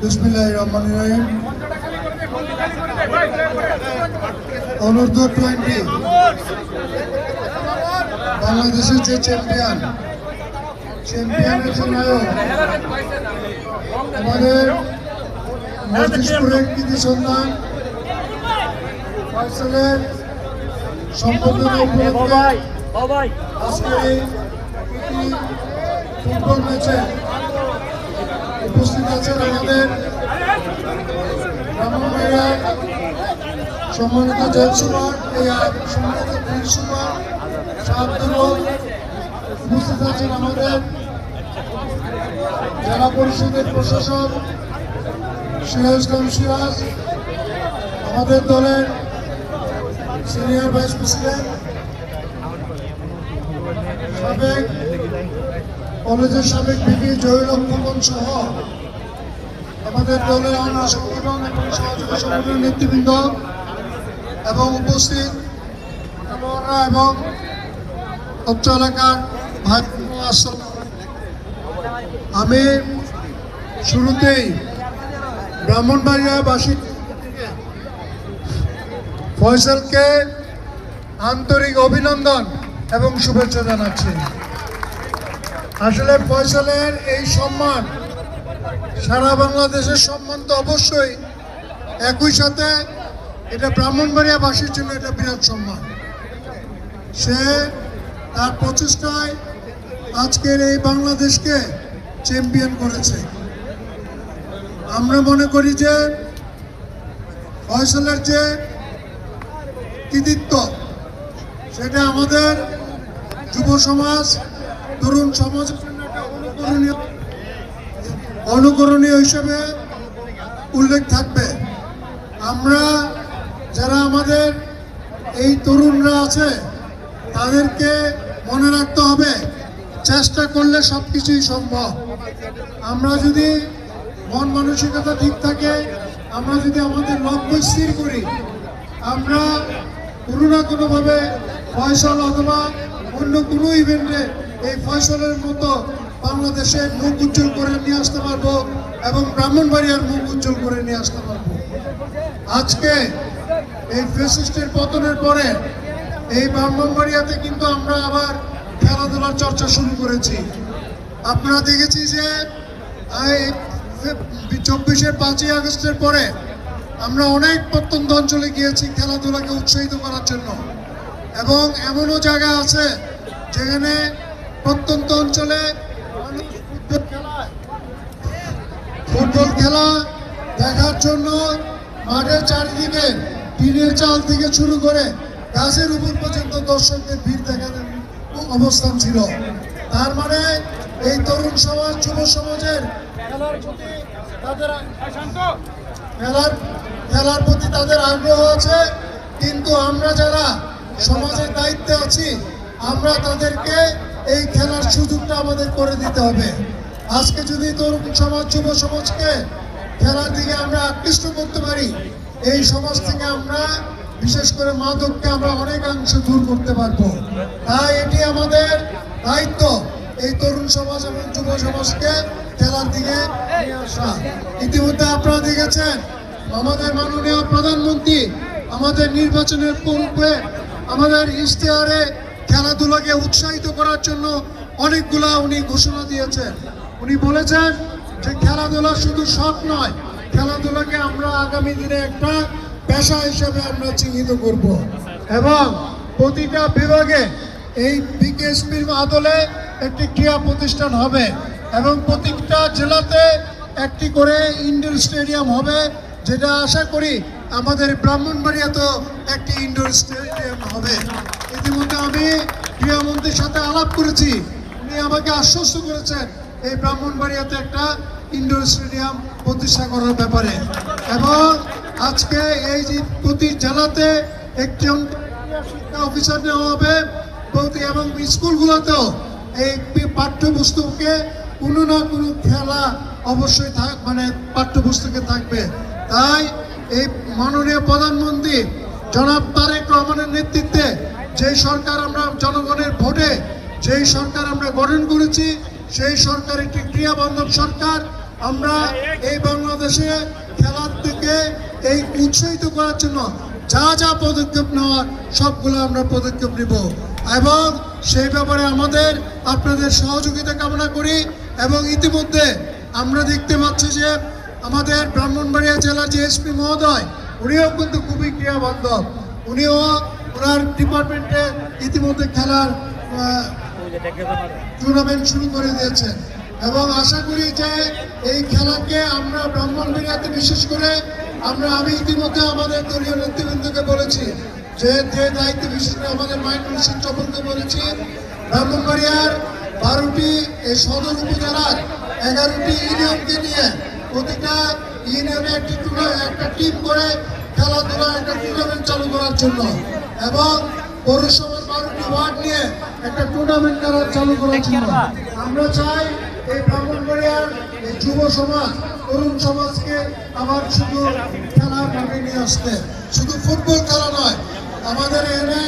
বিসমিল্লাহির রহমানির রহিম। অনূর্ধ্ব 20 বাংলাদেশের যে চ্যাম্পিয়নের যে নায়ক আমাদের মজলিশপুরের কৃতি সন্ধান ফয়সালের সম্বর্ধনা উপলক্ষে আজকের এই ফুটবল ম্যাচে উপস্থিত আছেন আমাদের ব্রাহ্মণবাড়িয়ার সম্মানিত জেল সুপার সম্মানিত পুলিশ সুপার শাহাবুল উপস্থিত আছেন আমাদের জেলা পরিষদের প্রশাসক সিরাজ ইসলাম সিরাজ, আমাদের দলের সিনিয়র ভাইস প্রেসিডেন্ট, সাবেক কলেজের সাবেক ভিপি জহিরুল খোকন সহ আমাদের দলের অন্য সংগঠন এবং সহযোগী সংগঠনের নেতৃবৃন্দ এবং উপস্থিত এবং অত্র এলাকার ভাই। আমি শুরুতেই ব্রাহ্মণবাড়িয়াবাসী ফয়সালকে আন্তরিক অভিনন্দন এবং শুভেচ্ছা জানাচ্ছি। আসলে ফয়সালের এই সম্মান সারা বাংলাদেশের সম্মান তো অবশ্যই, একই সাথে এটা ব্রাহ্মণবাড়িয়াবাসীর জন্য এটা বিরাট সম্মান। সে তার প্রচেষ্টায় আজকের এই বাংলাদেশকে চ্যাম্পিয়ন করেছে। আমরা মনে করি যে ফয়সালের যে কৃতিত্ব সেটা আমাদের যুব সমাজ, তরুণ সমাজের জন্য একটা অনুকরণীয় হিসেবে উল্লেখ থাকবে। আমরা যারা আমাদের এই তরুণরা আছে তাদেরকে মনে রাখতে হবে, চেষ্টা করলে সব কিছুই সম্ভব। আমরা যদি মন মানসিকতা ঠিক থাকে, আমরা যদি আমাদের লক্ষ্য স্থির করি, আমরা কোনো না কোনোভাবে ফয়সাল অথবা অন্য কোনো ইভেন্টে এই ফয়সালের মতো বাংলাদেশের মুখ উজ্জ্বল করে নিয়ে আসতে পারবো এবং ব্রাহ্মণবাড়িয়ার মুখ উজ্জ্বল করে নিয়ে আসতে পারবো। আজকে এই ফ্যাসিস্টের পতনের পরে এই ব্রাহ্মণবাড়িয়াতে কিন্তু আমরা আবার খেলাধুলার চর্চা শুরু করেছি। আপনারা দেখেছি যে 24-এর 5ই আগস্টের পরে আমরা অনেক প্রত্যন্ত অঞ্চলে গিয়েছি খেলাধুলাকে উৎসাহিত করার জন্য, এবং এমনও জায়গা আছে যেখানে প্রত্যন্ত অঞ্চলে ফুটবল খেলা দেখার জন্য মাঠের চারিদিকে টিনের চাল থেকে শুরু করে গাছের উপর পর্যন্ত দর্শকদের ভিড় দেখার অবস্থান ছিল। তার মানে এই তরুণ সমাজ, যুব সমাজের খেলার প্রতি তাদের আগ্রহ আছে, কিন্তু আমরা যারা সমাজের দায়িত্বে আছি আমরা তাদেরকে এই খেলার সুযোগটা আমাদের করে দিতে হবে। আজকে যদি তরুণ সমাজ, যুব সমাজকে খেলার দিকে আমরা আকৃষ্ট করতে পারি, এই সমাজ থেকে আমরা বিশেষ করে মাদককে আমরা অনেকাংশ দূর করতে পারবো। তাই এটি আমাদের দায়িত্ব, এই তরুণ সমাজ এবং যুব সমাজকে খেলার দিকে নিয়ে আসা। ইতিমধ্যে আপনারা দেখেছেন আমাদের মাননীয় প্রধানমন্ত্রী আমাদের নির্বাচনের পূর্বে আমাদের ইশতেহারে খেলাধুলাকে উৎসাহিত করার জন্য অনেকগুলা উনি ঘোষণা দিয়েছেন। উনি বলেছেন যে খেলাধুলা শুধু শখ নয়, খেলাধুলাকে আমরা আগামী দিনে একটা পেশা হিসেবে আমরা চিহ্নিত করব, এবং প্রতিটা বিভাগে এই বিকেএসপির আদলে একটি ক্রীড়া প্রতিষ্ঠান হবে, এবং প্রতিটা জেলাতে একটি করে ইনডোর স্টেডিয়াম হবে, যেটা আশা করি আমাদের ব্রাহ্মণবাড়িয়াতেও একটি ইনডোর স্টেডিয়াম হবে। ইতিমধ্যে আমি ক্রীড়ামন্ত্রীর সাথে আলাপ করেছি, উনি আমাকে আশ্বস্ত করেছেন এই ব্রাহ্মণবাড়িয়াতে একটা ইনডোর স্টেডিয়াম প্রতিষ্ঠা করার ব্যাপারে। এবং আজকে এই যে প্রতি জেলাতে একজন অফিসার নেওয়া হবে, এবং স্কুলগুলোতেও এই পাঠ্যপুস্তকে কোনো না কোনো খেলা অবশ্যই পাঠ্যপুস্তকে থাকবে। তাই এই মাননীয় প্রধানমন্ত্রী জনাব তারেক রহমানের নেতৃত্বে যেই সরকার আমরা জনগণের ভোটে যেই সরকার আমরা গঠন করেছি, সেই সরকার একটি ক্রিয়া বান্ধব সরকার। আমরা এই বাংলাদেশে খেলার থেকে এই উৎসাহিত করার জন্য যা যা পদক্ষেপ নেওয়ার সবগুলো আমরা পদক্ষেপ নেব এবং সেই ব্যাপারে আমাদের আপনাদের সহযোগিতা কামনা করি। এবং ইতিমধ্যে আমরা দেখতে পাচ্ছি যে আমাদের ব্রাহ্মণবাড়িয়া জেলার যে এসপি মহোদয় উনিও কিন্তু খুবই ক্রীড়া বান্ধব, উনিও ওনার ডিপার্টমেন্টে ইতিমধ্যে খেলার টুর্নামেন্ট শুরু করে দিয়েছেন এবং আশা করি যে এই খেলাকে আমরা ব্রাহ্মণবাড়িয়াতে বিশেষ করে আমি ইতিমধ্যে আমাদের দলীয় নেতৃবৃন্দকে বলেছি যে দায়িত্ব বিশেষ করে আমাদের মাইনুল হোসেন চপলকে বলেছি ব্রাহ্মণবাড়িয়ার 12টি এই সদর উপজেলার 11টি ইউনিয়নকে নিয়ে প্রতিটা ইউনিয়নে একটা টিম করে খেলাধুলা একটা টুর্নামেন্ট চালু করার জন্য এবং পৌরসভার 12টি ওয়ার্ড নিয়ে একটা টুর্নামেন্ট চালু করার জন্য আমরা চাই এই ব্রাহ্মণবাড়িয়ার এই যুব সমাজ তরুণ সমাজকে আবার শুধু খেলার মাঠে নিয়ে আসতে। শুধু ফুটবল খেলা নয়, আমাদের এখানে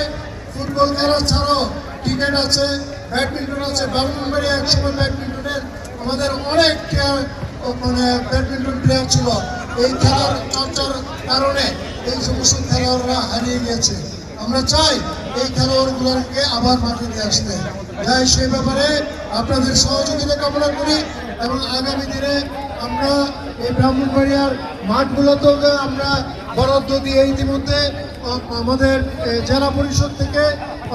ফুটবল খেলা ছাড়াও ক্রিকেট আছে, ব্যাডমিন্টন আছে। ব্রাহ্মণবাড়িয়া একসময় ব্যাডমিন্টনের আমাদের অনেক ব্যাডমিন্টন প্লেয়ার ছিল, এই খেলার চর্চার কারণে এই সমস্ত খেলোয়াড়রা হারিয়ে গিয়েছে। আমরা চাই এই খেলোয়াড়গুলোকে আবার মাঠে নিয়ে আসতে। তাই সেই ব্যাপারে আপনাদের সহযোগিতা কামনা করি এবং আগামী দিনে আমরা এই ব্রাহ্মণবাড়িয়ার মাঠগুলোতেও আমরা বরাদ্দ দিয়ে ইতিমধ্যে আমাদের জেলা পরিষদ থেকে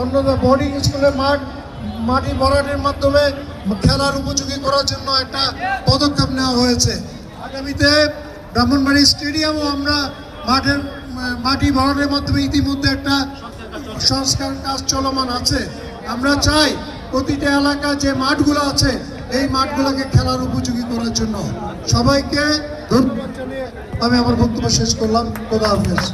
অন্যান্য বোর্ডিং স্কুলের মাটি ভরাটের মাধ্যমে খেলার উপযোগী করার জন্য একটা পদক্ষেপ নেওয়া হয়েছে। আগামীতে ব্রাহ্মণবাড়ি স্টেডিয়ামও আমরা মাটি ভরাটের মাধ্যমে ইতিমধ্যে একটা সংস্কার কাজ চলমান আছে। আমরা চাই প্রতিটা এলাকা যে মাঠগুলো আছে এই মাঠগুলোকে খেলার উপযোগী করার জন্য। সবাইকে ধন্যবাদ জানিয়ে আমি আমার বক্তব্য শেষ করলাম। খোদা হাফেজ।